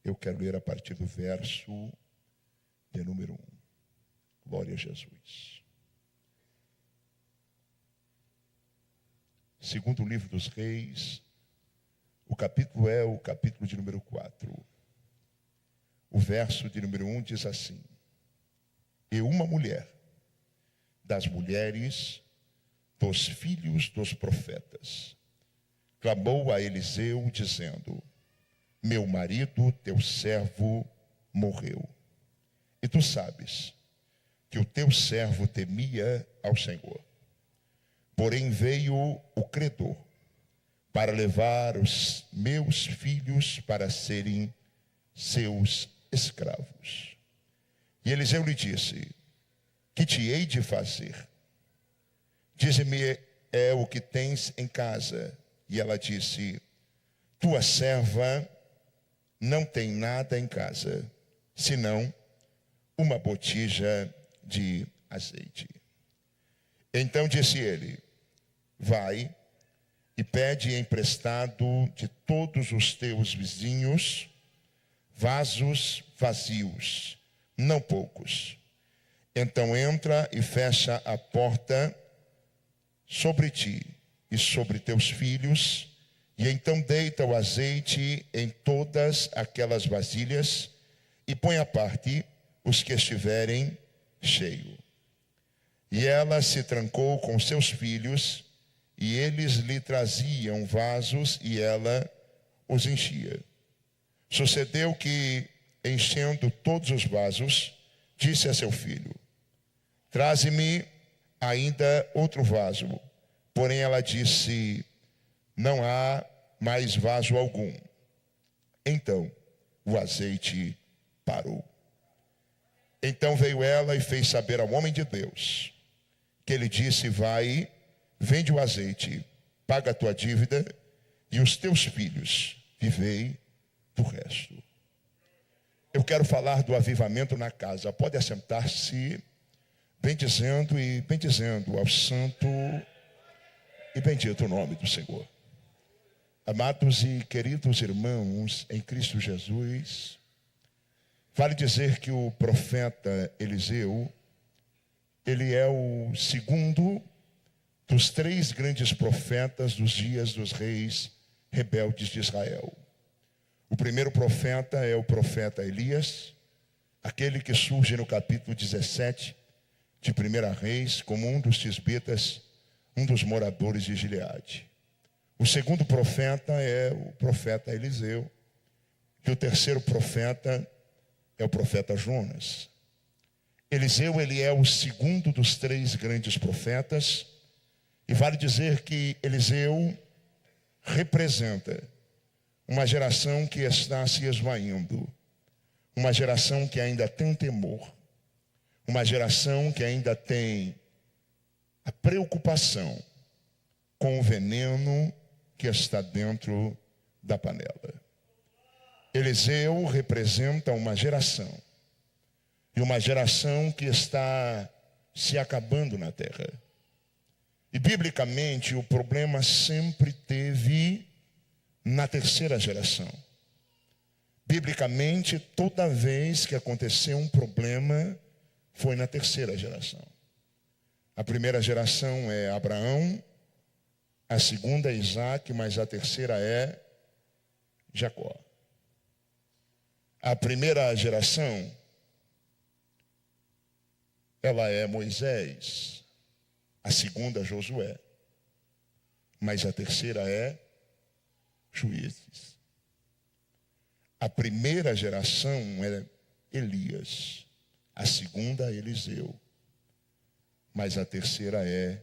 Eu quero ler a partir do verso de número 1. Glória a Jesus. Segundo o livro dos Reis, o capítulo é o capítulo de número 4. O verso de número 1 diz assim: E uma mulher das mulheres dos filhos dos profetas clamou a Eliseu, dizendo: Meu marido, teu servo, morreu. E tu sabes que o teu servo temia ao Senhor. Porém veio o credor para levar os meus filhos para serem seus escravos. E Eliseu lhe disse: Que te hei de fazer? Dize-me o que tens em casa. E ela disse: Tua serva não tem nada em casa, senão uma botija de azeite. Então disse ele: Vai e pede emprestado de todos os teus vizinhos vasos vazios, não poucos. Então entra e fecha a porta sobre ti e sobre teus filhos, e então deita o azeite em todas aquelas vasilhas e põe à parte os que estiverem cheios. E ela se trancou com seus filhos, e eles lhe traziam vasos, e ela os enchia. Sucedeu que, enchendo todos os vasos, disse a seu filho: Traze-me ainda outro vaso. Porém ela disse: Não há mais vaso algum. Então o azeite parou. Então veio ela e fez saber ao homem de Deus, que ele disse: Vai, vende o azeite, paga a tua dívida, e os teus filhos vivei do resto. Eu quero falar do avivamento na casa. Pode assentar-se, bendizendo ao santo e bendito o nome do Senhor. Amados e queridos irmãos em Cristo Jesus, vale dizer que o profeta Eliseu, ele é o segundo dos 3 grandes profetas dos dias dos reis rebeldes de Israel. O primeiro profeta é o profeta Elias, aquele que surge no capítulo 17 de 1 Reis como um dos tisbitas, um dos moradores de Gileade. O segundo profeta é o profeta Eliseu, e o terceiro profeta é o profeta Jonas. Eliseu, ele é o segundo dos 3 grandes profetas, e vale dizer que Eliseu representa uma geração que está se esvaindo, uma geração que ainda tem temor, uma geração que ainda tem a preocupação com o veneno que está dentro da panela. Eliseu representa uma geração, e uma geração que está se acabando na terra. E biblicamente o problema sempre teve na terceira geração. Biblicamente, toda vez que aconteceu um problema, foi na terceira geração. A primeira geração é Abraão, a segunda é Isaac, mas a terceira é Jacó. A primeira geração, ela é Moisés, a segunda Josué, mas a terceira é Juízes. A primeira geração é Elias, a segunda Eliseu, mas a terceira é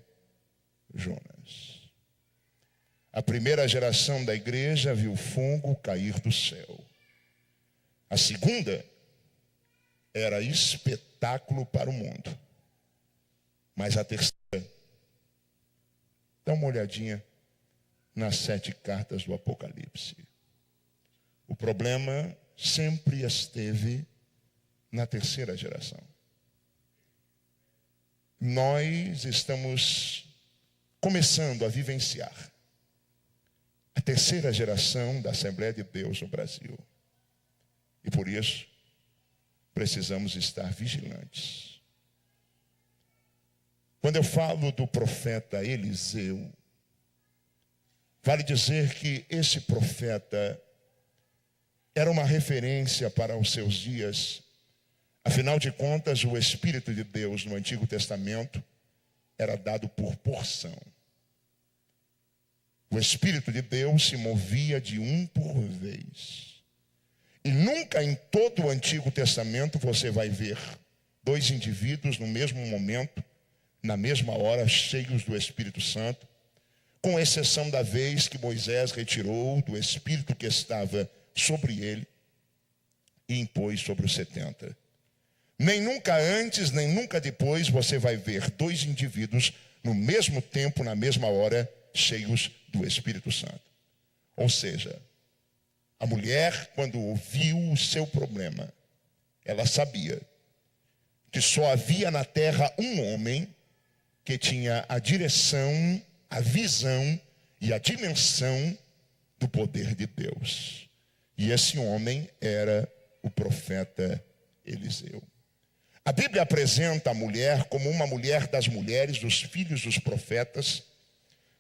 Jonas. A primeira geração da igreja viu fogo cair do céu. A segunda era espetáculo para o mundo. Mas a terceira, dá uma olhadinha nas 7 cartas do Apocalipse. O problema sempre esteve na terceira geração. Nós estamos começando a vivenciar a terceira geração da Assembleia de Deus no Brasil. E por isso, precisamos estar vigilantes. Quando eu falo do profeta Eliseu, vale dizer que esse profeta era uma referência para os seus dias. Afinal de contas, o Espírito de Deus no Antigo Testamento era dado por porção. O Espírito de Deus se movia de um por vez. E nunca em todo o Antigo Testamento você vai ver dois indivíduos no mesmo momento, na mesma hora, cheios do Espírito Santo, com exceção da vez que Moisés retirou do Espírito que estava sobre ele e impôs sobre os 70. Nem nunca antes, nem nunca depois você vai ver dois indivíduos no mesmo tempo, na mesma hora, cheios do Espírito Santo. Ou seja, a mulher, quando ouviu o seu problema, ela sabia que só havia na terra um homem que tinha a direção, a visão e a dimensão do poder de Deus. E esse homem era o profeta Eliseu. A Bíblia apresenta a mulher como uma mulher das mulheres, dos filhos dos profetas,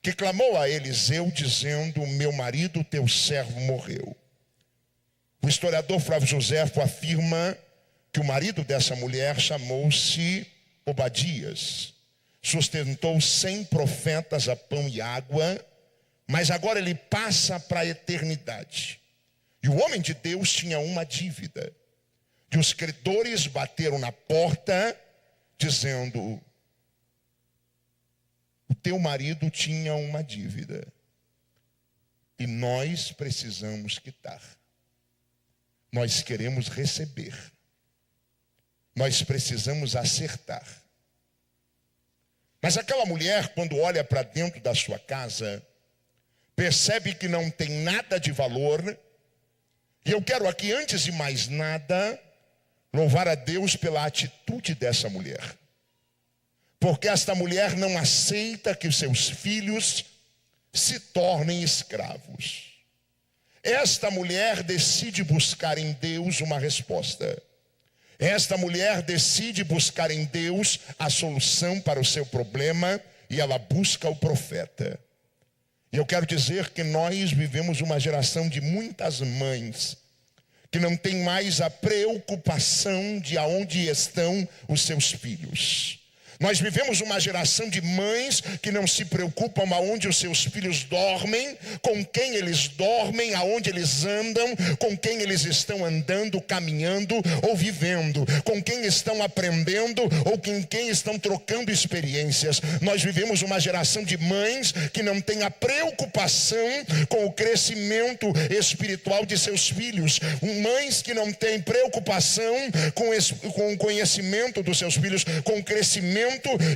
que clamou a Eliseu dizendo: meu marido, teu servo, morreu. O historiador Flávio Joséfo afirma que o marido dessa mulher chamou-se Obadias. Sustentou 100 profetas a pão e água, mas agora ele passa para a eternidade. E o homem de Deus tinha uma dívida. E os credores bateram na porta, dizendo: o teu marido tinha uma dívida e nós precisamos quitar. Nós queremos receber. Nós precisamos acertar. Mas aquela mulher, quando olha para dentro da sua casa, percebe que não tem nada de valor. E eu quero aqui, antes de mais nada, louvar a Deus pela atitude dessa mulher. Porque esta mulher não aceita que os seus filhos se tornem escravos. Esta mulher decide buscar em Deus uma resposta. Esta mulher decide buscar em Deus a solução para o seu problema e ela busca o profeta. E eu quero dizer que nós vivemos uma geração de muitas mães que não tem mais a preocupação de aonde estão os seus filhos. Nós vivemos uma geração de mães que não se preocupam aonde os seus filhos dormem, com quem eles dormem, aonde eles andam, com quem eles estão andando, caminhando ou vivendo, com quem estão aprendendo ou com quem estão trocando experiências. Nós vivemos uma geração de mães que não tem a preocupação com o crescimento espiritual de seus filhos. Mães que não têm preocupação com o conhecimento dos seus filhos, com o crescimento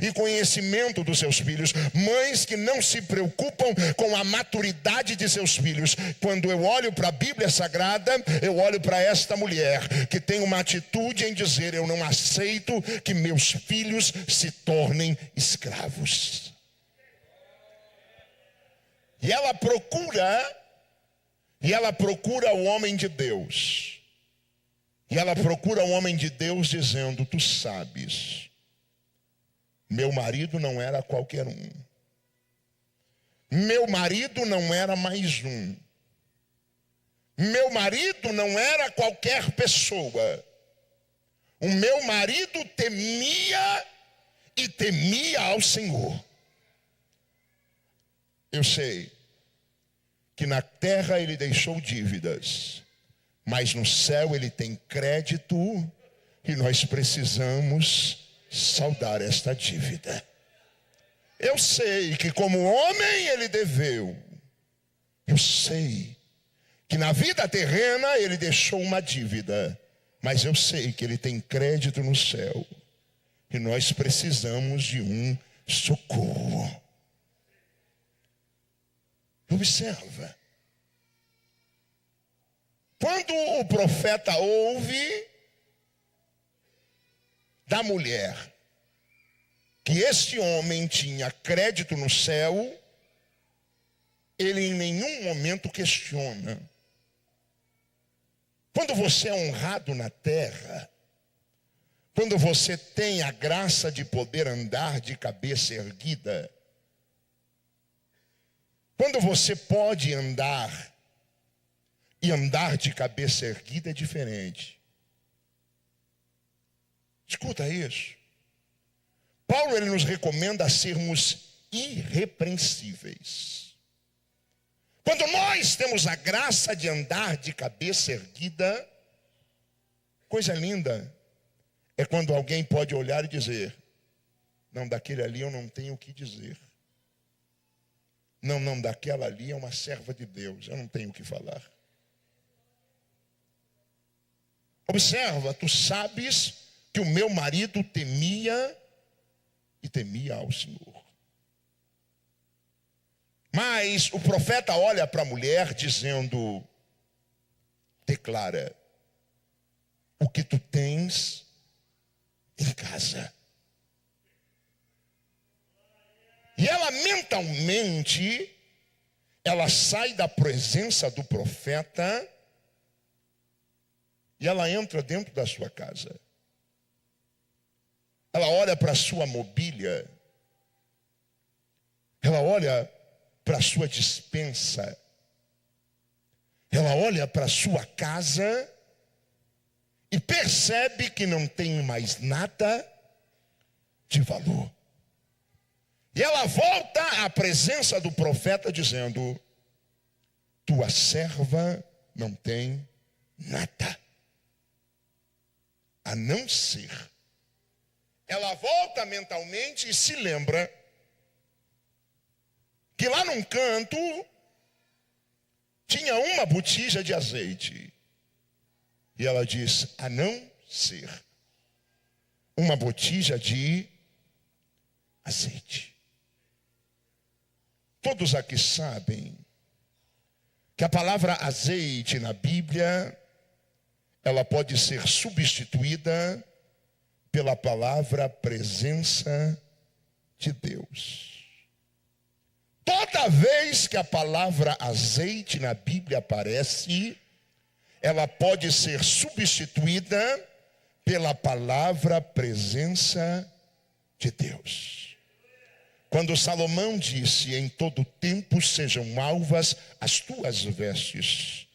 e conhecimento dos seus filhos. Mães que não se preocupam com a maturidade de seus filhos. Quando eu olho para a Bíblia Sagrada, eu olho para esta mulher que tem uma atitude em dizer: eu não aceito que meus filhos se tornem escravos. E ela procura o homem de Deus. E ela procura o homem de Deus dizendo: tu sabes, meu marido não era qualquer um. Meu marido não era mais um. Meu marido não era qualquer pessoa. O meu marido temia e temia ao Senhor. Eu sei que na terra ele deixou dívidas, mas no céu ele tem crédito e nós precisamos saldar esta dívida. Eu sei que como homem ele deveu. Eu sei que na vida terrena ele deixou uma dívida, mas eu sei que ele tem crédito no céu. E nós precisamos de um socorro. Observa. Quando o profeta ouve da mulher que este homem tinha crédito no céu, ele em nenhum momento questiona. Quando você é honrado na terra, quando você tem a graça de poder andar de cabeça erguida, quando você pode andar, e andar de cabeça erguida é diferente. Escuta isso. Paulo, ele nos recomenda sermos irrepreensíveis. Quando nós temos a graça de andar de cabeça erguida, coisa linda é quando alguém pode olhar e dizer: não, daquele ali eu não tenho o que dizer. Não, daquela ali é uma serva de Deus, eu não tenho o que falar. Observa, tu sabes que o meu marido temia e temia ao Senhor. Mas o profeta olha para a mulher dizendo: declara o que tu tens em casa. E ela mentalmente, ela sai da presença do profeta e ela entra dentro da sua casa. Ela olha para a sua mobília, ela olha para a sua despensa, ela olha para a sua casa e percebe que não tem mais nada de valor. E ela volta à presença do profeta dizendo: tua serva não tem nada, a não ser. Ela volta mentalmente e se lembra que lá num canto tinha uma botija de azeite. E ela diz: a não ser uma botija de azeite. Todos aqui sabem que a palavra azeite na Bíblia, ela pode ser substituída pela palavra presença de Deus. Toda vez que a palavra azeite na Bíblia aparece, ela pode ser substituída pela palavra presença de Deus. Quando Salomão disse: em todo tempo sejam alvas as tuas vestes,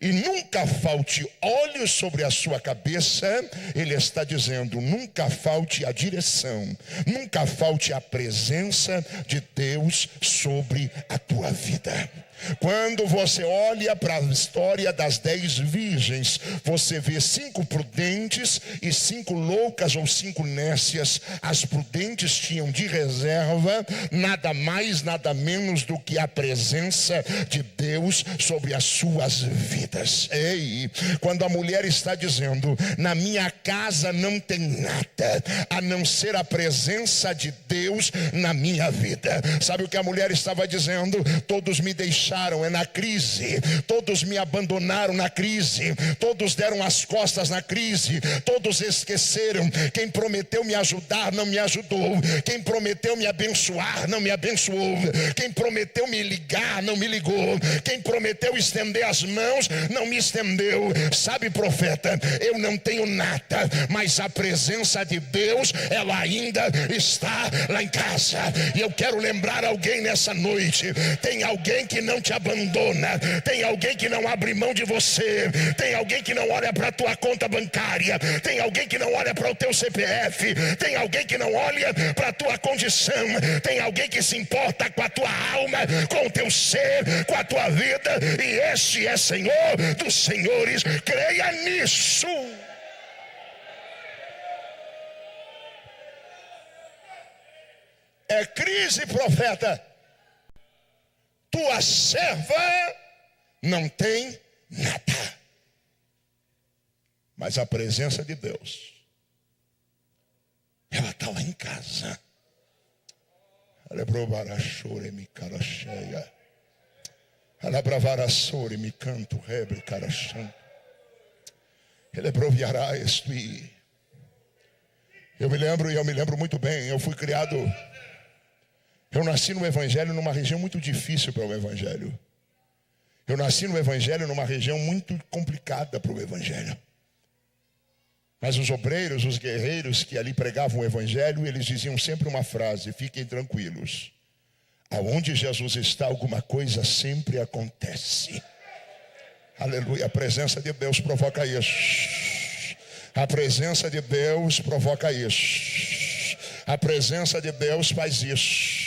e nunca falte óleo sobre a sua cabeça, ele está dizendo: nunca falte a direção, nunca falte a presença de Deus sobre a tua vida. Quando você olha para a história das 10 virgens, você vê 5 prudentes e 5 loucas ou 5 nécias. As prudentes tinham de reserva nada mais, nada menos do que a presença de Deus sobre as suas vidas. Ei, quando a mulher está dizendo: na minha casa não tem nada a não ser a presença de Deus na minha vida. Sabe o que a mulher estava dizendo? Todos me deixaram na crise, todos me abandonaram na crise, todos deram as costas na crise, todos esqueceram. Quem prometeu me ajudar não me ajudou, quem prometeu me abençoar não me abençoou, quem prometeu me ligar não me ligou, quem prometeu estender as mãos não me estendeu. Sabe, profeta, eu não tenho nada, mas a presença de Deus, ela ainda está lá em casa. E eu quero lembrar alguém nessa noite: tem alguém que não te abandona, tem alguém que não abre mão de você, tem alguém que não olha para a tua conta bancária, tem alguém que não olha para o teu CPF, tem alguém que não olha para a tua condição, tem alguém que se importa com a tua alma, com o teu ser, com a tua vida, e este é Senhor dos senhores. Creia nisso. É crise, profeta. Tua serva não tem nada, mas a presença de Deus, ela está lá em casa. Me canto rebre carachão. Ele proviará isto. Eu me lembro muito bem. Eu fui criado. Eu nasci no Evangelho numa região muito difícil para o Evangelho. Eu nasci no Evangelho numa região muito complicada para o Evangelho. Mas os obreiros, os guerreiros que ali pregavam o Evangelho, eles diziam sempre uma frase: fiquem tranquilos. Aonde Jesus está, alguma coisa sempre acontece. Aleluia, a presença de Deus provoca isso. A presença de Deus provoca isso. A presença de Deus faz isso.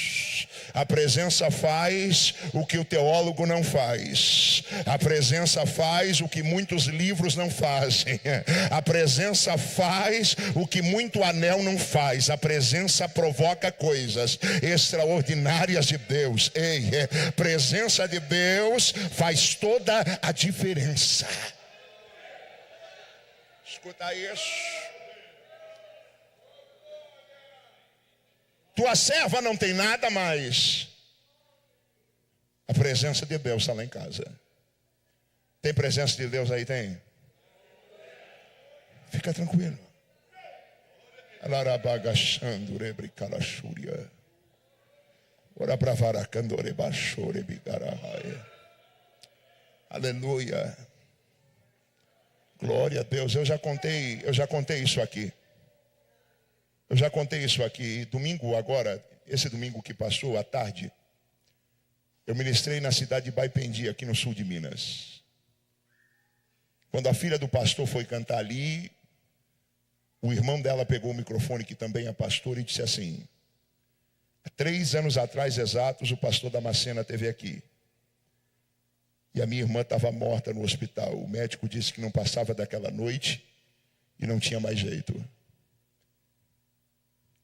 A presença faz o que o teólogo não faz. A presença faz o que muitos livros não fazem. A presença faz o que muito anel não faz. A presença provoca coisas extraordinárias de Deus. Presença de Deus faz toda a diferença. Escuta isso. Tua serva não tem nada mais. A presença de Deus está lá em casa. Tem presença de Deus aí? Tem? Fica tranquilo. Aleluia. Glória a Deus. Eu já contei isso aqui. Eu já contei isso aqui. Domingo agora, esse domingo que passou, à tarde, eu ministrei na cidade de Baipendi, aqui no sul de Minas. Quando a filha do pastor foi cantar ali, o irmão dela pegou o microfone, que também é pastor, e disse assim: há 3 anos atrás exatos, o pastor Damasceno esteve aqui. E a minha irmã estava morta no hospital. O médico disse que não passava daquela noite e não tinha mais jeito.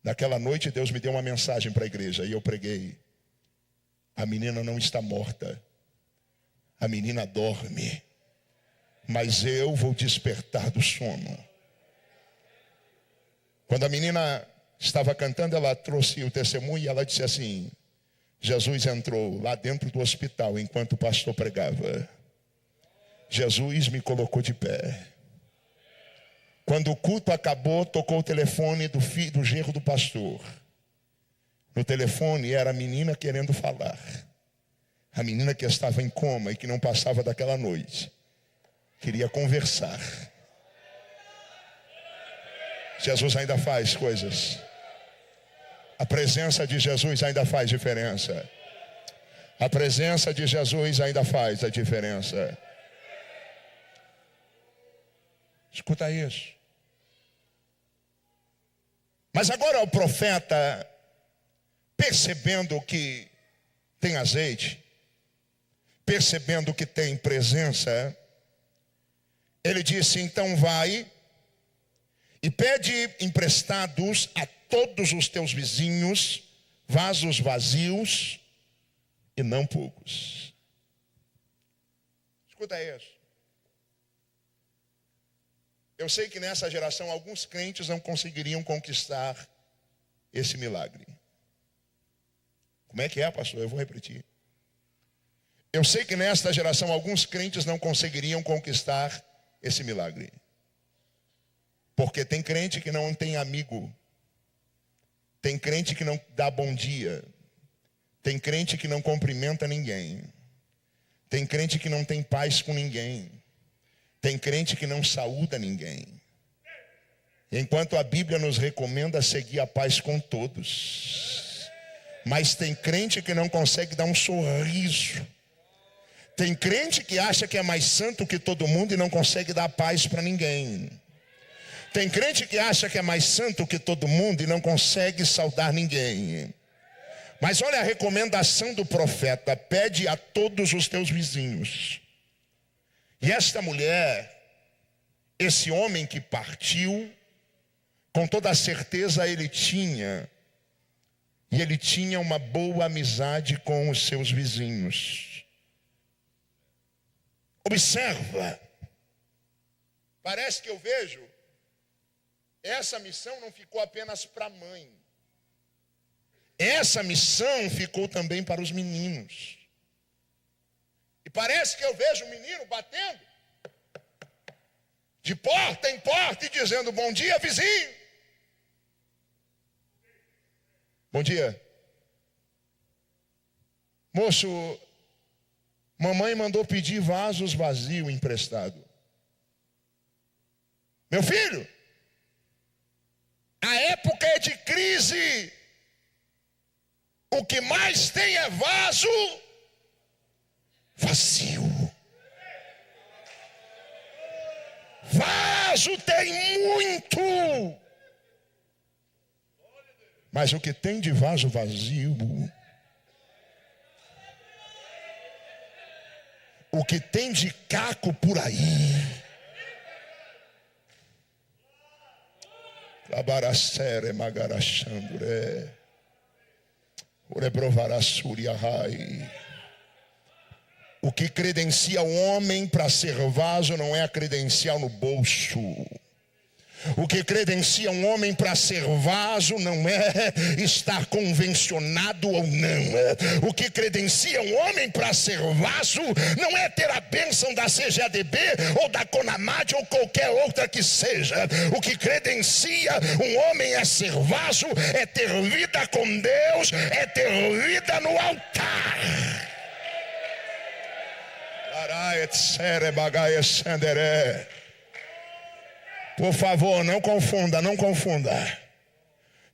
Naquela noite Deus me deu uma mensagem para a igreja e eu preguei: a menina não está morta, a menina dorme, mas eu vou despertar do sono. Quando a menina estava cantando, ela trouxe o testemunho e ela disse assim: Jesus entrou lá dentro do hospital enquanto o pastor pregava. Jesus me colocou de pé. Quando o culto acabou, tocou o telefone do genro do pastor. No telefone era a menina querendo falar. A menina que estava em coma e que não passava daquela noite. Queria conversar. Jesus ainda faz coisas. A presença de Jesus ainda faz diferença. A presença de Jesus ainda faz a diferença. Escuta isso. Mas agora o profeta, percebendo que tem azeite, percebendo que tem presença, ele disse: então vai e pede emprestados a todos os teus vizinhos vasos vazios e não poucos. Escuta isso. Eu sei que nessa geração alguns crentes não conseguiriam conquistar esse milagre. Como é que é, pastor? Eu vou repetir. Eu sei que nesta geração alguns crentes não conseguiriam conquistar esse milagre. Porque tem crente que não tem amigo. Tem crente que não dá bom dia. Tem crente que não cumprimenta ninguém. Tem crente que não tem paz com ninguém. Tem crente que não saúda ninguém. Enquanto a Bíblia nos recomenda seguir a paz com todos. Mas tem crente que não consegue dar um sorriso. Tem crente que acha que é mais santo que todo mundo e não consegue dar paz para ninguém. Tem crente que acha que é mais santo que todo mundo e não consegue saudar ninguém. Mas olha a recomendação do profeta: pede a todos os teus vizinhos. E esta mulher, esse homem que partiu, com toda a certeza ele tinha uma boa amizade com os seus vizinhos. Observa, parece que eu vejo, essa missão não ficou apenas para a mãe. Essa missão ficou também para os meninos. E parece que eu vejo o menino batendo de porta em porta e dizendo: bom dia, vizinho. Bom dia. Moço, Mamãe mandou pedir vasos vazios emprestado. Meu filho, a época é de crise. O que mais tem é vaso vazio. Vaso tem muito. Mas o que tem de vaso vazio, o que tem de caco por aí, Labaracere magarachandure, Urebrovanasuriahai. O que credencia o homem para ser vaso não é a credencial no bolso. O que credencia um homem para ser vaso não é estar convencionado ou não. O que credencia um homem para ser vaso não é ter a bênção da CGADB ou da Conamad ou qualquer outra que seja. O que credencia um homem a ser vaso é ter vida com Deus, é ter vida no altar. Por favor, não confunda, não confunda.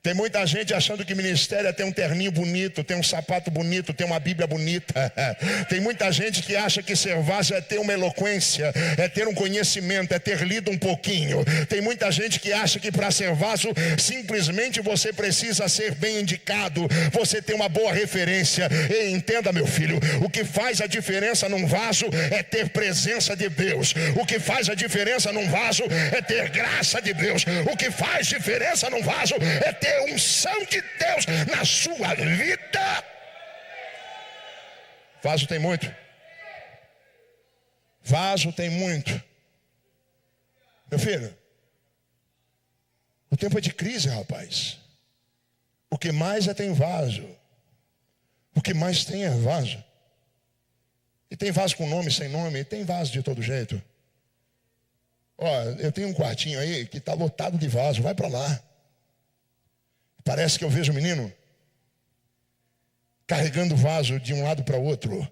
Tem muita gente achando que ministério é ter um terninho bonito, ter um sapato bonito, ter uma Bíblia bonita. Tem muita gente que acha que ser vaso é ter uma eloquência, é ter um conhecimento, é ter lido um pouquinho. Tem muita gente que acha que para ser vaso simplesmente você precisa ser bem indicado, você tem uma boa referência. E entenda, meu filho, o que faz a diferença num vaso é ter presença de Deus. O que faz a diferença num vaso é ter graça de Deus. O que faz diferença num vaso é ter unção de Deus na sua vida. Vaso tem muito. Vaso tem muito. Meu filho, o tempo é de crise, rapaz. O que mais é tem vaso. O que mais tem é vaso. E tem vaso com nome, sem nome, e tem vaso de todo jeito. Ó, eu tenho um quartinho aí que está lotado de vaso, vai para lá. Parece que eu vejo o menino carregando vaso de um lado para o outro,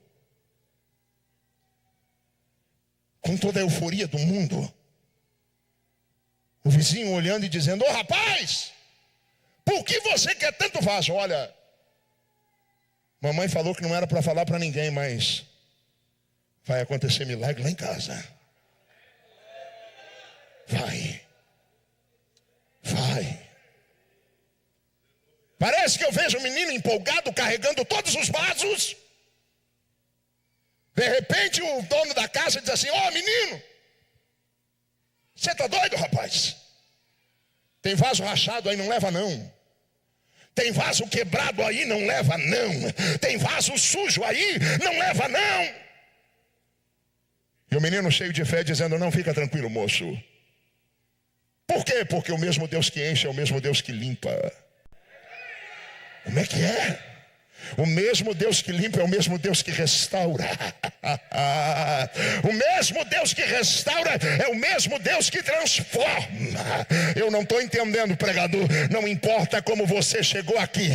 com toda a euforia do mundo. O vizinho olhando e dizendo: ô rapaz, por que você quer tanto vaso? Olha, mamãe falou que não era para falar para ninguém, mas vai acontecer milagre lá em casa. Vai. Parece que eu vejo um menino empolgado carregando todos os vasos. De repente o dono da casa diz assim: ó, menino, você tá doido, rapaz? Tem vaso rachado aí, não leva não. Tem vaso quebrado aí, não leva não. Tem vaso sujo aí, não leva não. E o menino cheio de fé dizendo: não, fica tranquilo, moço. Por quê? Porque o mesmo Deus que enche é o mesmo Deus que limpa. Como é que é? O mesmo Deus que limpa é o mesmo Deus que restaura. O mesmo Deus que restaura é o mesmo Deus que transforma. Eu não estou entendendo, pregador. Não importa como você chegou aqui,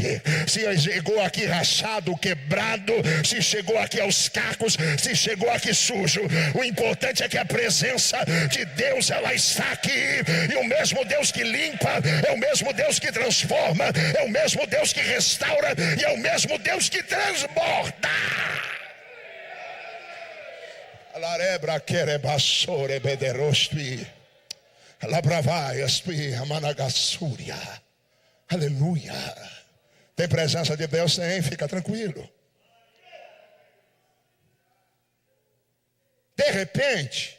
se chegou aqui rachado, quebrado, se chegou aqui aos cacos, se chegou aqui sujo. O importante é que a presença de Deus, ela está aqui. E o mesmo Deus que limpa é o mesmo Deus que transforma, é o mesmo Deus que restaura e é o mesmo Deus que transborda. Alarebra querebassore bederostui. Labravaiastui amanagassúria. Aleluia. Tem presença de Deus? Tem, fica tranquilo. De repente,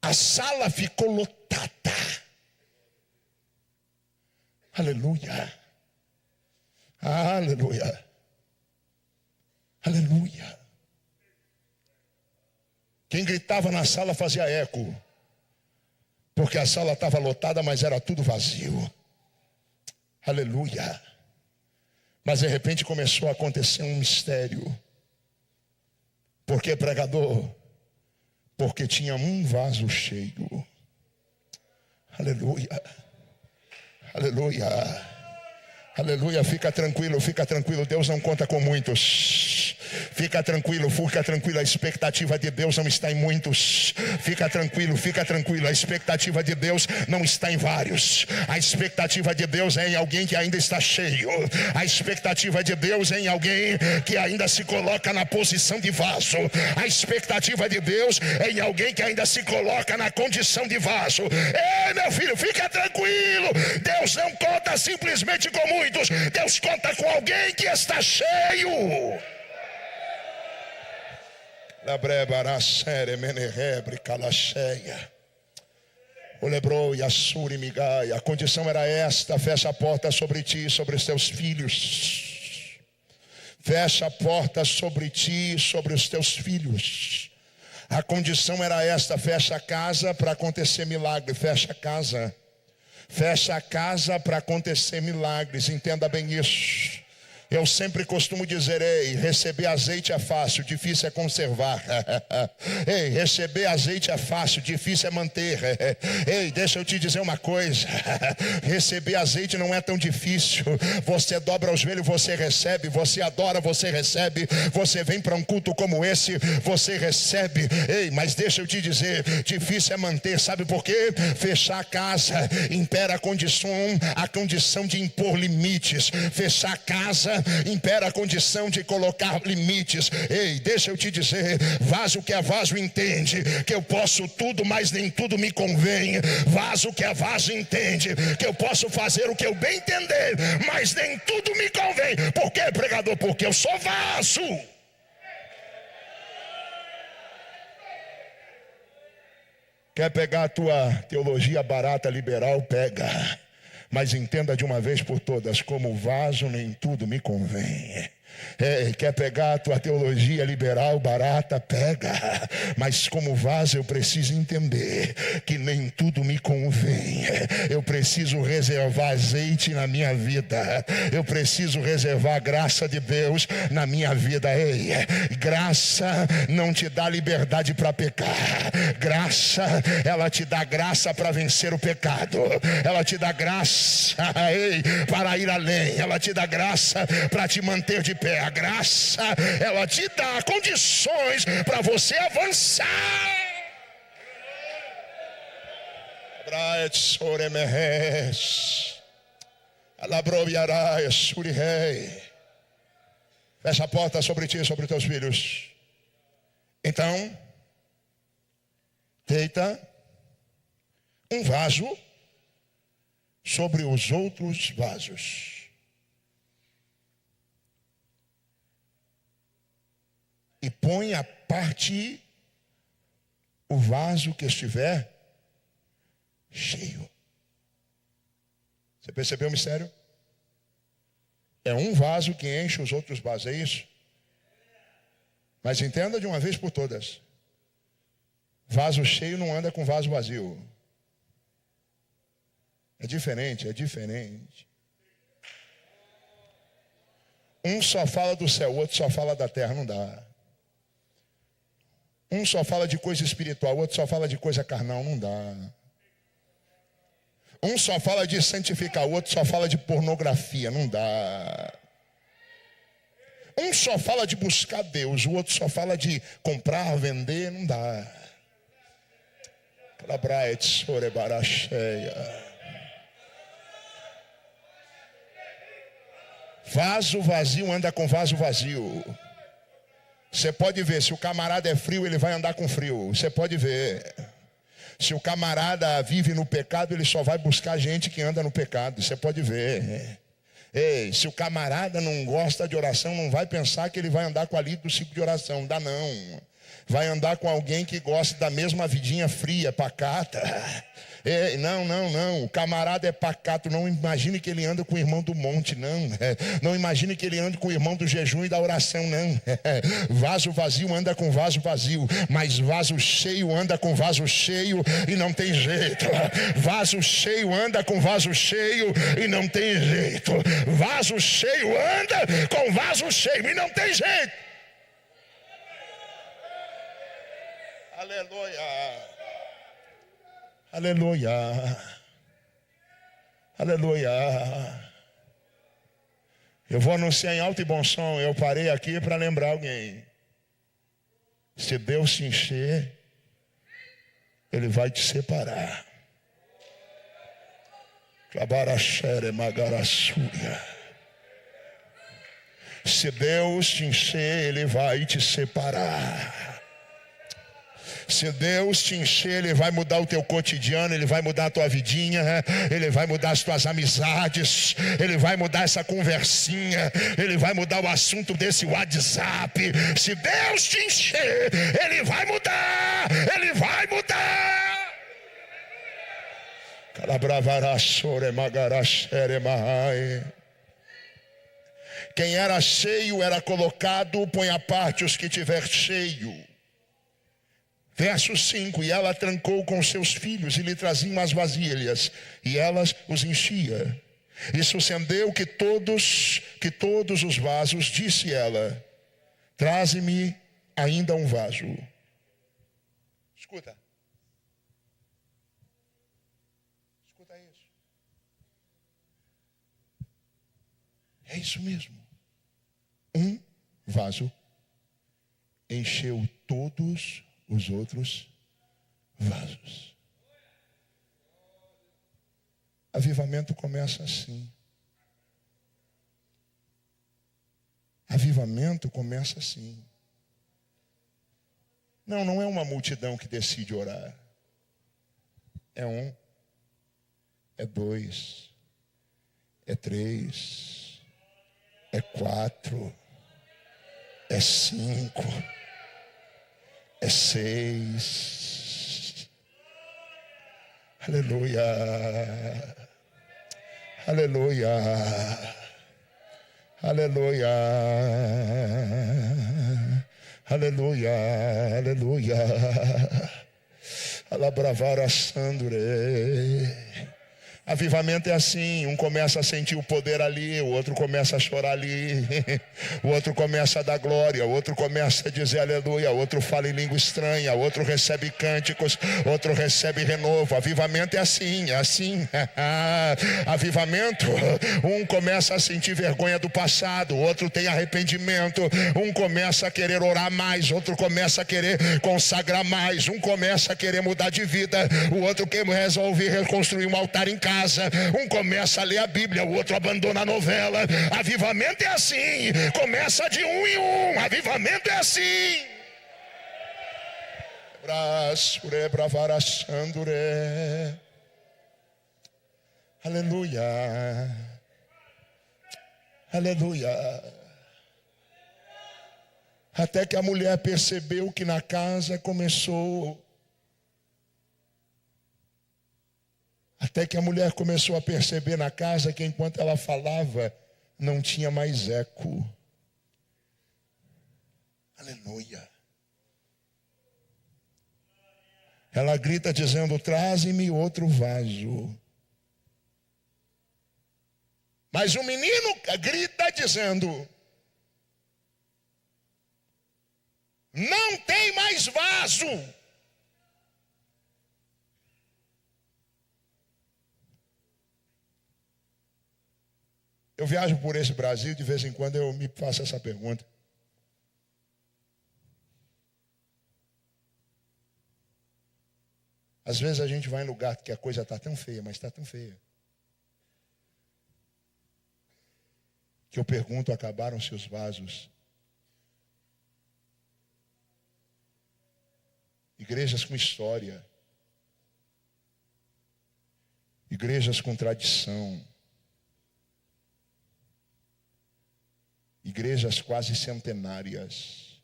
a sala ficou lotada. Aleluia. Aleluia. Aleluia. Quem gritava na sala fazia eco, porque a sala estava lotada, mas era tudo vazio. Aleluia. Mas de repente começou a acontecer um mistério. Por que, pregador? Porque tinha um vaso cheio. Aleluia. Aleluia. Aleluia, fica tranquilo, Deus não conta com muitos. Fica tranquilo, a expectativa de Deus não está em muitos. Fica tranquilo, a expectativa de Deus não está em vários. A expectativa de Deus é em alguém que ainda está cheio. A expectativa de Deus é em alguém que ainda se coloca na posição de vaso. A expectativa de Deus é em alguém que ainda se coloca na condição de vaso. Ei, meu filho, fica tranquilo. Deus não conta simplesmente com muitos. Deus conta com alguém que está cheio. A condição era esta: fecha a porta sobre ti e sobre os teus filhos. Fecha a porta sobre ti e sobre os teus filhos. A condição era esta: fecha a casa para acontecer milagre. Fecha a casa. Fecha a casa para acontecer milagres. Entenda bem isso. Eu sempre costumo dizer: ei, receber azeite é fácil, difícil é conservar. Ei, receber azeite é fácil, difícil é manter. Ei, deixa eu te dizer uma coisa: receber azeite não é tão difícil. Você dobra o joelho, você recebe. Você adora, você recebe. Você vem para um culto como esse, você recebe. Ei, mas deixa eu te dizer, difícil é manter. Sabe por quê? Fechar a casa impera a condição de impor limites. Fechar a casa impera a condição de colocar limites. Ei, deixa eu te dizer, vaso que é vaso entende que eu posso tudo, mas nem tudo me convém. Vaso que é vaso entende que eu posso fazer o que eu bem entender, mas nem tudo me convém. Por quê, pregador? Porque eu sou vaso. Quer pegar a tua teologia barata liberal? Pega. Mas entenda de uma vez por todas: como vaso nem tudo me convém. Quer pegar a tua teologia liberal barata? Pega. Mas como vaso eu preciso entender que nem tudo me convém. Eu preciso reservar azeite na minha vida. Eu preciso reservar a graça de Deus na minha vida. Ei, graça não te dá liberdade para pecar. Graça, ela te dá graça para vencer o pecado. Ela te dá graça, ei, para ir além. Ela te dá graça para te manter de pé. A graça, ela te dá condições para você avançar. Fecha a porta sobre ti e sobre teus filhos. Então, deita um vaso sobre os outros vasos. E põe à parte o vaso que estiver cheio. Você percebeu o mistério? É um vaso que enche os outros vasos, é isso? Mas entenda de uma vez por todas: vaso cheio não anda com vaso vazio. É diferente, é diferente. Um só fala do céu, o outro só fala da terra, não dá. Um só fala de coisa espiritual, o outro só fala de coisa carnal, não dá. Um só fala de santificar, o outro só fala de pornografia, não dá. Um só fala de buscar Deus, o outro só fala de comprar, vender, não dá. Vaso vazio anda com vaso vazio. Você pode ver, se o camarada é frio, ele vai andar com frio. Você pode ver. Se o camarada vive no pecado, ele só vai buscar gente que anda no pecado. Você pode ver. Ei, se o camarada não gosta de oração, não vai pensar que ele vai andar com a líder do ciclo de oração. Não dá não. Vai andar com alguém que gosta da mesma vidinha fria, pacata. Ei, não. O camarada é pacato. Não imagine que ele anda com o irmão do monte, não. Não imagine que ele anda com o irmão do jejum e da oração, não. Vaso vazio anda com vaso vazio, mas vaso cheio anda com vaso cheio e não tem jeito. Vaso cheio anda com vaso cheio e não tem jeito. Vaso cheio anda com vaso cheio e não tem jeito. Aleluia. Aleluia. Aleluia. Eu vou anunciar em alto e bom som. Eu parei aqui para lembrar alguém. Se Deus te encher, Ele vai te separar. Se Deus te encher, Ele vai te separar. Se Deus te encher, Ele vai mudar o teu cotidiano, Ele vai mudar a tua vidinha, Ele vai mudar as tuas amizades, Ele vai mudar essa conversinha, Ele vai mudar o assunto desse WhatsApp. Se Deus te encher, Ele vai mudar, Ele vai mudar. Quem era cheio era colocado, põe à parte os que tiver cheio. Verso 5, e ela trancou com seus filhos e lhe traziam as vasilhas, e elas os enchia. E sucedeu que todos os vasos, disse ela, traze-me ainda um vaso. Escuta isso. É isso mesmo. Um vaso encheu todos os outros vasos. Avivamento começa assim. Avivamento começa assim. Não é uma multidão que decide orar. É um, é dois, é três, é quatro, é cinco, é 6. Aleluia. Aleluia. Aleluia. Aleluia. Aleluia. Alabravara Sandure. Avivamento é assim, um começa a sentir o poder ali, o outro começa a chorar ali, o outro começa a dar glória, o outro começa a dizer aleluia, o outro fala em língua estranha, o outro recebe cânticos, o outro recebe renovo. Avivamento é assim, é assim. Avivamento, um começa a sentir vergonha do passado, o outro tem arrependimento, um começa a querer orar mais, outro começa a querer consagrar mais, um começa a querer mudar de vida, o outro quer resolver reconstruir um altar em casa. Um começa a ler a Bíblia, o outro abandona a novela. Avivamento é assim, começa de um em um. Avivamento é assim. Aleluia. Aleluia. Até que a mulher percebeu que na casa começou. Até que a mulher começou a perceber na casa que enquanto ela falava, não tinha mais eco. Aleluia. Ela grita dizendo, traze-me outro vaso. Mas o menino grita dizendo, não tem mais vaso. Eu viajo por esse Brasil, de vez em quando eu me faço essa pergunta. Às vezes a gente vai em lugar que a coisa está tão feia, mas está tão feia, que eu pergunto, acabaram-se os vasos? Igrejas com história, igrejas com tradição, igrejas quase centenárias,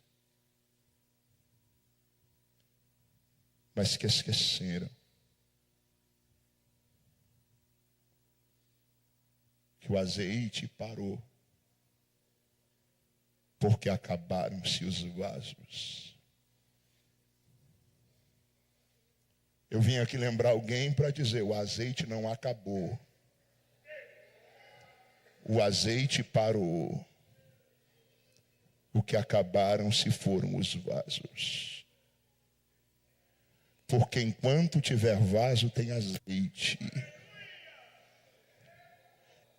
mas que esqueceram que o azeite parou, porque acabaram-se os vasos. Eu vim aqui lembrar alguém para dizer, o azeite não acabou, o azeite parou. O que acabaram-se foram os vasos. Porque enquanto tiver vaso, tem azeite.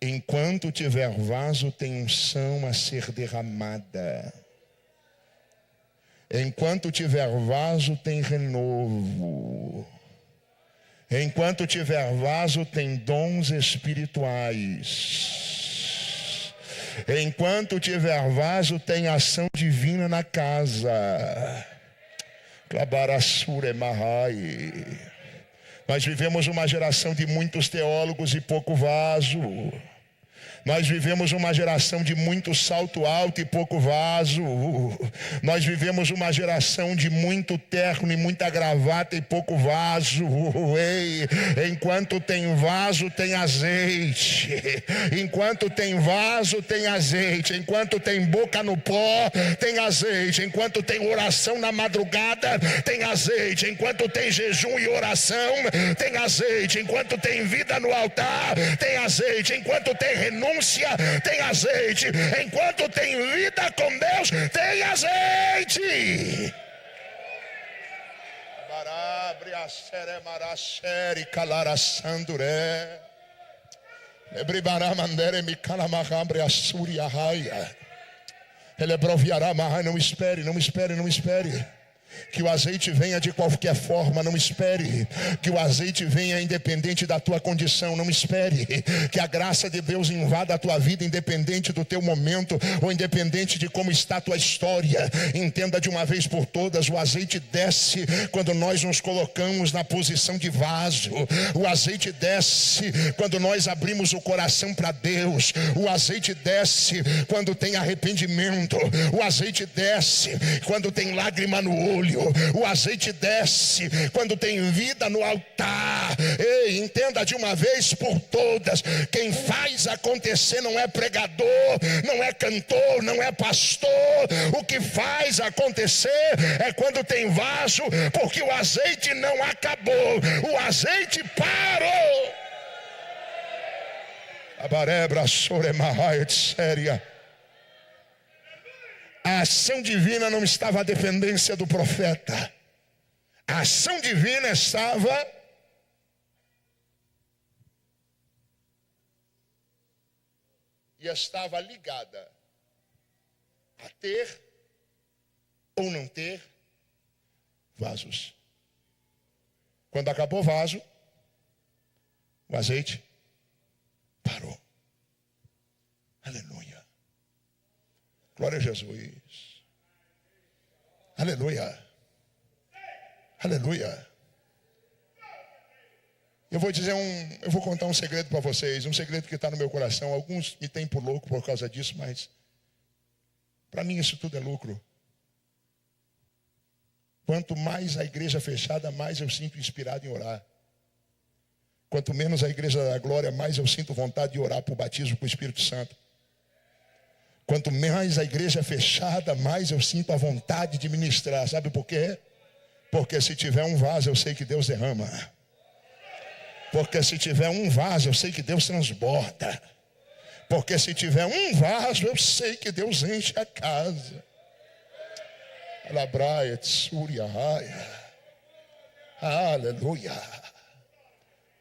Enquanto tiver vaso, tem unção a ser derramada. Enquanto tiver vaso, tem renovo. Enquanto tiver vaso, tem dons espirituais. Enquanto tiver vaso, tem ação divina na casa. Klabarassure Mahai. Nós vivemos uma geração de muitos teólogos e pouco vaso. Nós vivemos uma geração de muito salto alto e pouco vaso. Nós vivemos uma geração de muito terno e muita gravata e pouco vaso. Ei, enquanto tem vaso, tem azeite. Enquanto tem vaso, tem azeite. Enquanto tem boca no pó, tem azeite. Enquanto tem oração na madrugada, tem azeite. Enquanto tem jejum e oração, tem azeite. Enquanto tem vida no altar, tem azeite. Enquanto tem renúncia, tem azeite. Enquanto tem vida com Deus, tem azeite. Não espere, não espere, não espere que o azeite venha de qualquer forma, não espere. Que o azeite venha independente da tua condição, não espere. Que a graça de Deus invada a tua vida independente do teu momento ou independente de como está a tua história. Entenda de uma vez por todas, o azeite desce quando nós nos colocamos na posição de vaso. O azeite desce quando nós abrimos o coração para Deus. O azeite desce quando tem arrependimento. O azeite desce quando tem lágrima no olho. O azeite desce quando tem vida no altar. Ei, entenda de uma vez por todas, quem faz acontecer não é pregador, não é cantor, não é pastor. O que faz acontecer é quando tem vaso, porque o azeite não acabou, o azeite parou. Abarebra soremahai séria. A ação divina não estava à dependência do profeta. A ação divina estava ligada a ter ou não ter vasos. Quando acabou o vaso, o azeite parou. Aleluia. Glória a Jesus. Aleluia. Aleluia. Eu vou contar um segredo para vocês, um segredo que está no meu coração. Alguns me têm por louco por causa disso, mas para mim isso tudo é lucro. Quanto mais a igreja fechada, mais eu sinto inspirado em orar. Quanto menos a igreja da glória, mais eu sinto vontade de orar por batismo com o Espírito Santo. Quanto mais a igreja é fechada, mais eu sinto a vontade de ministrar. Sabe por quê? Porque se tiver um vaso, eu sei que Deus derrama. Porque se tiver um vaso, eu sei que Deus transborda. Porque se tiver um vaso, eu sei que Deus enche a casa. Alabraia, tsúria, raia. Aleluia.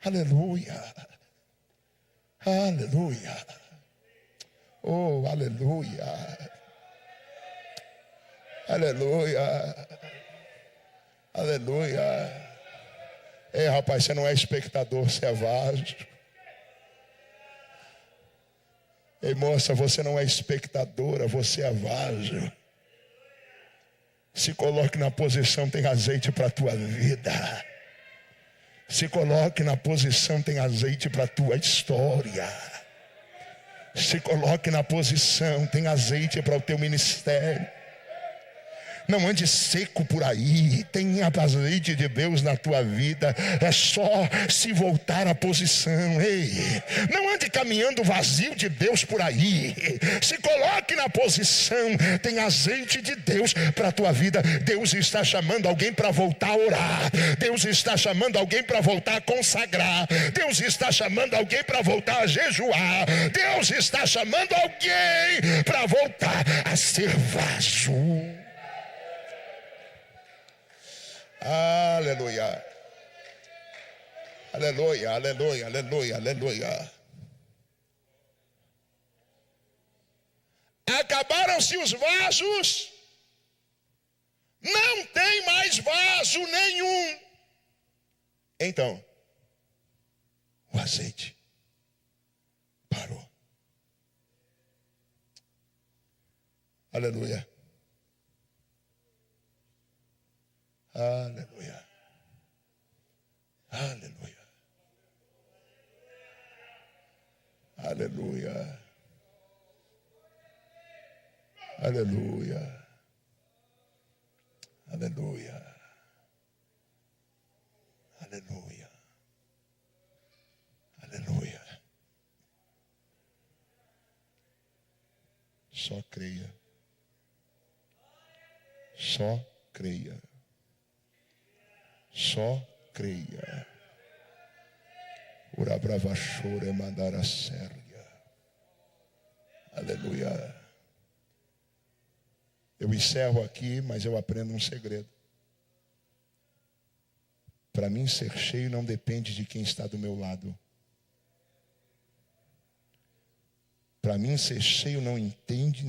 Aleluia. Aleluia. Oh, aleluia. Aleluia. Aleluia. Ei, rapaz, você não é espectador, você é vaso. Ei, moça, você não é espectadora, você é vaso. Se coloque na posição, tem azeite para a tua vida. Se coloque na posição, tem azeite para a tua história. Se coloque na posição, tem azeite para o teu ministério. Não ande seco por aí, tem azeite de Deus na tua vida. É só se voltar à posição. Ei, não ande caminhando vazio de Deus por aí. Se coloque na posição, tem azeite de Deus para a tua vida. Deus está chamando alguém para voltar a orar. Deus está chamando alguém para voltar a consagrar. Deus está chamando alguém para voltar a jejuar. Deus está chamando alguém para voltar a ser vaso. Aleluia. Aleluia, aleluia, aleluia, aleluia. os vasos, não tem mais vaso nenhum. Então, o azeite parou. Aleluia. Aleluia. Aleluia. Aleluia. Aleluia. Aleluia. Aleluia. Aleluia. Só creia. Só creia. Só creia. Ora brava chore mandar a sérvia. Aleluia. Eu encerro aqui, mas eu aprendo um segredo. Para mim ser cheio não depende de quem está do meu lado. Para mim ser cheio não impede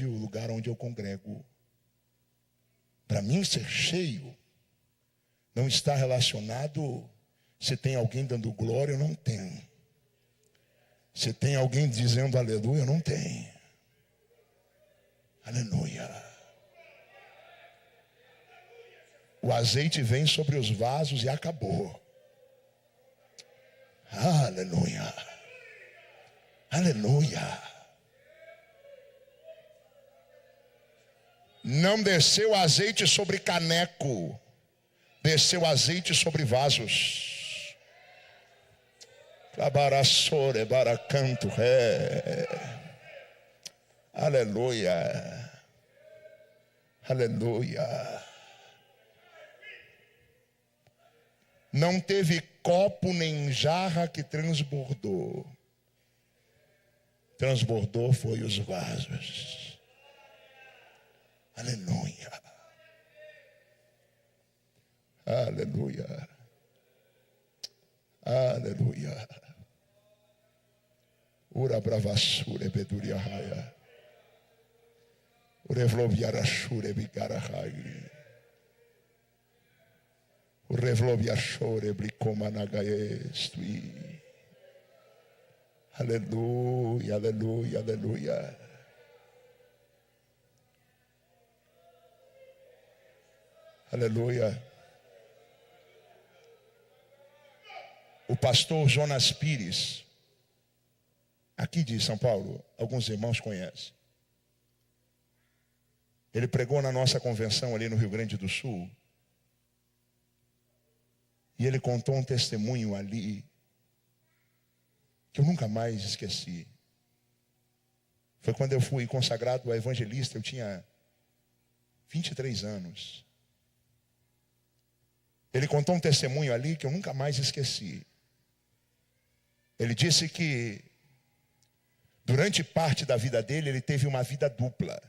o lugar onde eu congrego. Para mim ser cheio não está relacionado se tem alguém dando glória ou não tem. Se tem alguém dizendo aleluia, não tem. Aleluia. O azeite vem sobre os vasos e acabou. Aleluia. Aleluia. Não desceu azeite sobre caneco. Desceu azeite sobre vasos. Cabaraçore, baracanto, aleluia. Aleluia. Não teve copo nem jarra que transbordou. Transbordou foi os vasos. Aleluia. Aleluia. Aleluia. Ura bravassure beduria raia. Urevloviarashure bigarahai. Urevloviashore blicomanagaestui. Aleluia, aleluia, aleluia. Aleluia. O pastor Jonas Pires, aqui de São Paulo, alguns irmãos conhecem. Ele pregou na nossa convenção ali no Rio Grande do Sul. E ele contou um testemunho ali que eu nunca mais esqueci. Foi quando eu fui consagrado a evangelista, eu tinha 23 anos. Ele contou um testemunho ali que eu nunca mais esqueci. Ele disse que durante parte da vida dele, ele teve uma vida dupla.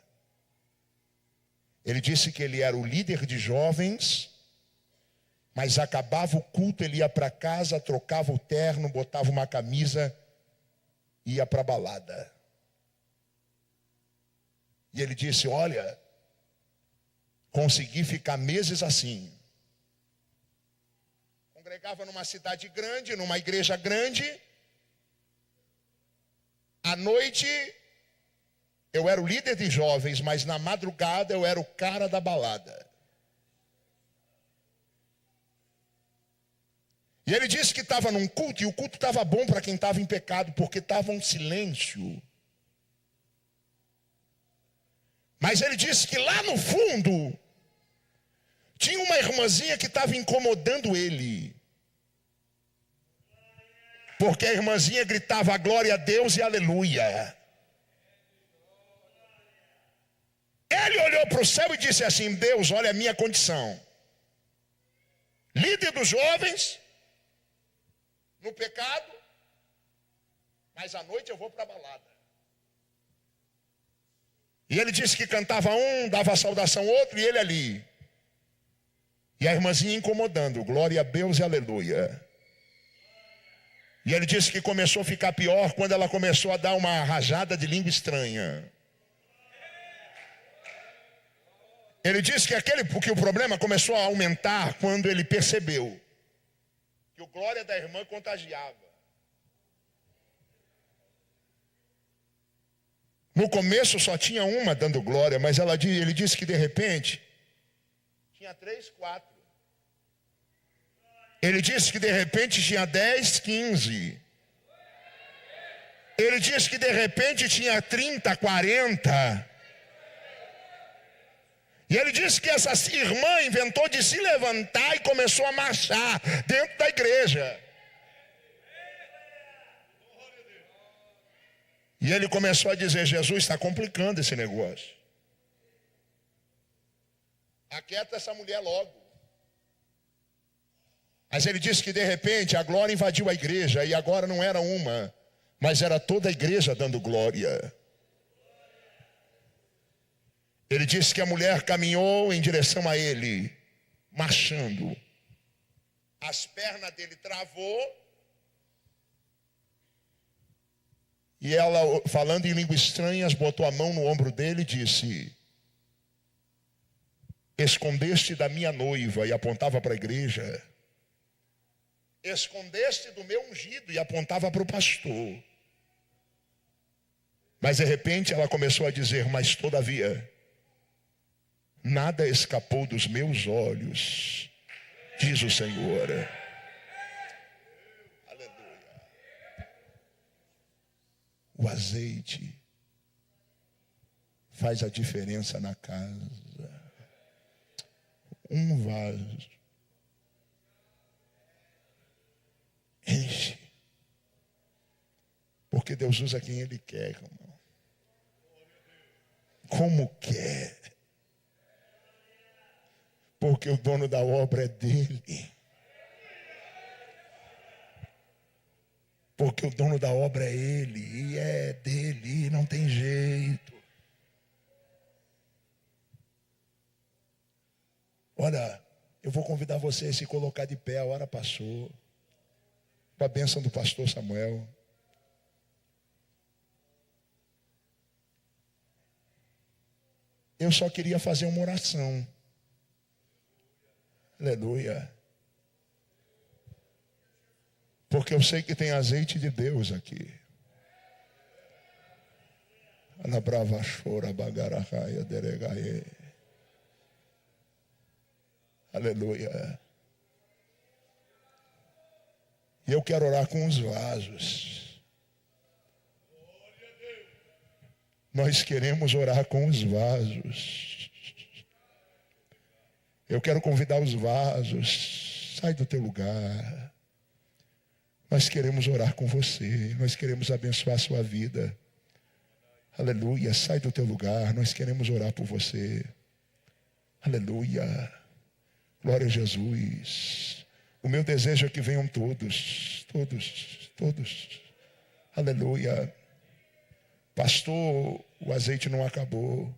Ele disse que ele era o líder de jovens, mas acabava o culto, ele ia para casa, trocava o terno, botava uma camisa e ia para a balada. E ele disse, olha, consegui ficar meses assim. Congregava numa cidade grande, numa igreja grande. À noite, eu era o líder de jovens, mas na madrugada eu era o cara da balada. E ele disse que estava num culto, e o culto estava bom para quem estava em pecado, porque estava um silêncio. Mas ele disse que lá no fundo, tinha uma irmãzinha que estava incomodando ele. Porque a irmãzinha gritava glória a Deus e aleluia. Ele olhou para o céu e disse assim, Deus, olha a minha condição. Líder dos jovens, no pecado, mas à noite eu vou para a balada. E ele disse que cantava um, dava saudação ao outro, e ele ali. E a irmãzinha incomodando, glória a Deus e aleluia. E ele disse que começou a ficar pior quando ela começou a dar uma rajada de língua estranha. Ele disse que o problema começou a aumentar quando ele percebeu que o glória da irmã contagiava. No começo só tinha uma dando glória, mas ele disse que de repente tinha 3, 4. Ele disse que de repente tinha 10, 15. Ele disse que de repente tinha 30, 40. E ele disse que essa irmã inventou de se levantar e começou a marchar dentro da igreja. E ele começou a dizer: Jesus, está complicando esse negócio. Aquieta essa mulher logo. Mas ele disse que de repente a glória invadiu a igreja. E agora não era uma, mas era toda a igreja dando glória. Ele disse que a mulher caminhou em direção a ele, marchando. As pernas dele travou. E ela, falando em línguas estranhas, botou a mão no ombro dele e disse: escondeste da minha noiva, e apontava para a igreja. Escondeste do meu ungido, e apontava para o pastor. Mas de repente ela começou a dizer: mas todavia, nada escapou dos meus olhos, diz o Senhor. O azeite faz a diferença na casa. Um vaso enche. Porque Deus usa quem Ele quer, irmão. Como quer. Porque o dono da obra é dele. Porque o dono da obra é ele, e é dele, e não tem jeito. Olha, eu vou convidar você a se colocar de pé, a hora passou. Com a bênção do pastor Samuel. Eu só queria fazer uma oração. Aleluia. Porque eu sei que tem azeite de Deus aqui. Aleluia. E eu quero orar com os vasos. Nós queremos orar com os vasos. Eu quero convidar os vasos. Sai do teu lugar. Nós queremos orar com você. Nós queremos abençoar a sua vida. Aleluia. Sai do teu lugar. Nós queremos orar por você. Aleluia. Glória a Jesus. O meu desejo é que venham todos. Todos. Todos. Aleluia. Pastor, o azeite não acabou.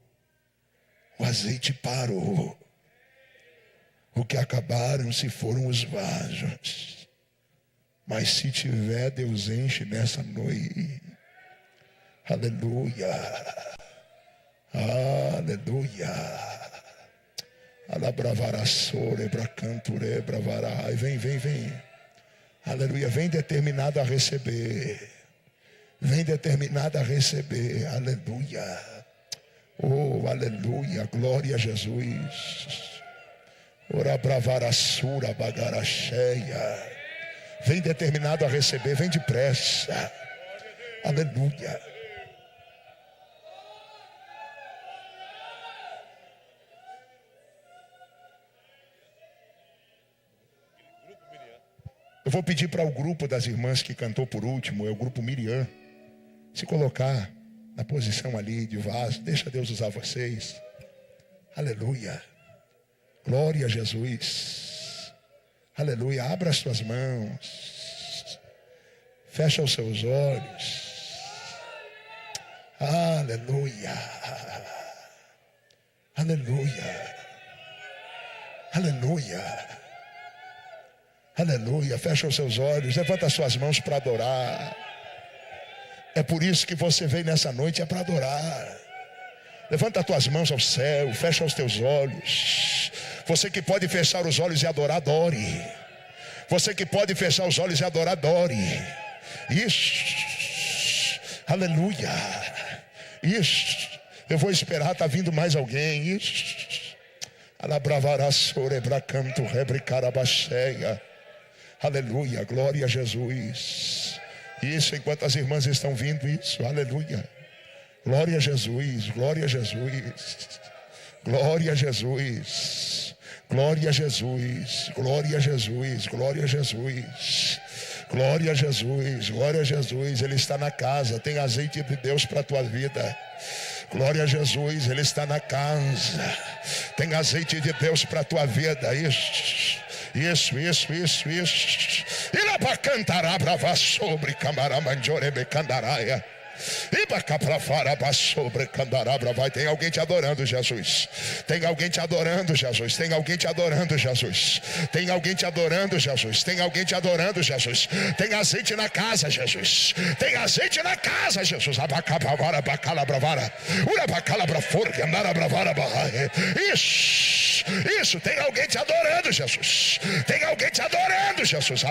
O azeite parou. O que acabaram se foram os vasos. Mas se tiver, Deus enche nessa noite. Aleluia. Aleluia. Alabravarassore, bracanture, bravarai. Vem, vem, vem. Aleluia. Vem determinado a receber. Vem determinado a receber. Aleluia. Oh, aleluia. Glória a Jesus. Ora bravarassura, bagaracheia. Vem determinado a receber, vem depressa. Aleluia. Eu vou pedir para o grupo das irmãs que cantou por último, é o grupo Miriam, se colocar na posição ali de vaso. Deixa Deus usar vocês. Aleluia. Glória a Jesus. Aleluia. Abra as suas mãos. Fecha os seus olhos. Aleluia. Aleluia. Aleluia. Aleluia. Fecha os seus olhos. Levanta as suas mãos para adorar. É por isso que você veio nessa noite, é para adorar. Levanta as tuas mãos ao céu, fecha os teus olhos. Você que pode fechar os olhos e adorar, adore. Você que pode fechar os olhos e adorar, adore. Isso. Aleluia. Isso. Eu vou esperar, está vindo mais alguém. Isso. Alabravará sobrebracanto rebricarabacheia. Aleluia, glória a Jesus. Isso, enquanto as irmãs estão vindo, isso, aleluia. Glória a Jesus, glória a Jesus. Glória a Jesus. Glória a Jesus, glória a Jesus, glória a Jesus. Glória a Jesus, glória a Jesus. Ele está na casa, tem azeite de Deus para a tua vida. Glória a Jesus, Ele está na casa. Tem azeite de Deus para a tua vida. Isso. E lá para cantará brava sobre camaramanjore becandaraia. Tem alguém te adorando, Jesus. Tem alguém te adorando, Jesus. Tem alguém te adorando, Jesus. Tem alguém te adorando, Jesus. Tem alguém te adorando, Jesus. Tem azeite na casa, Jesus. Tem azeite na casa, Jesus. Isso, tem alguém te adorando, Jesus. Tem alguém te adorando, Jesus.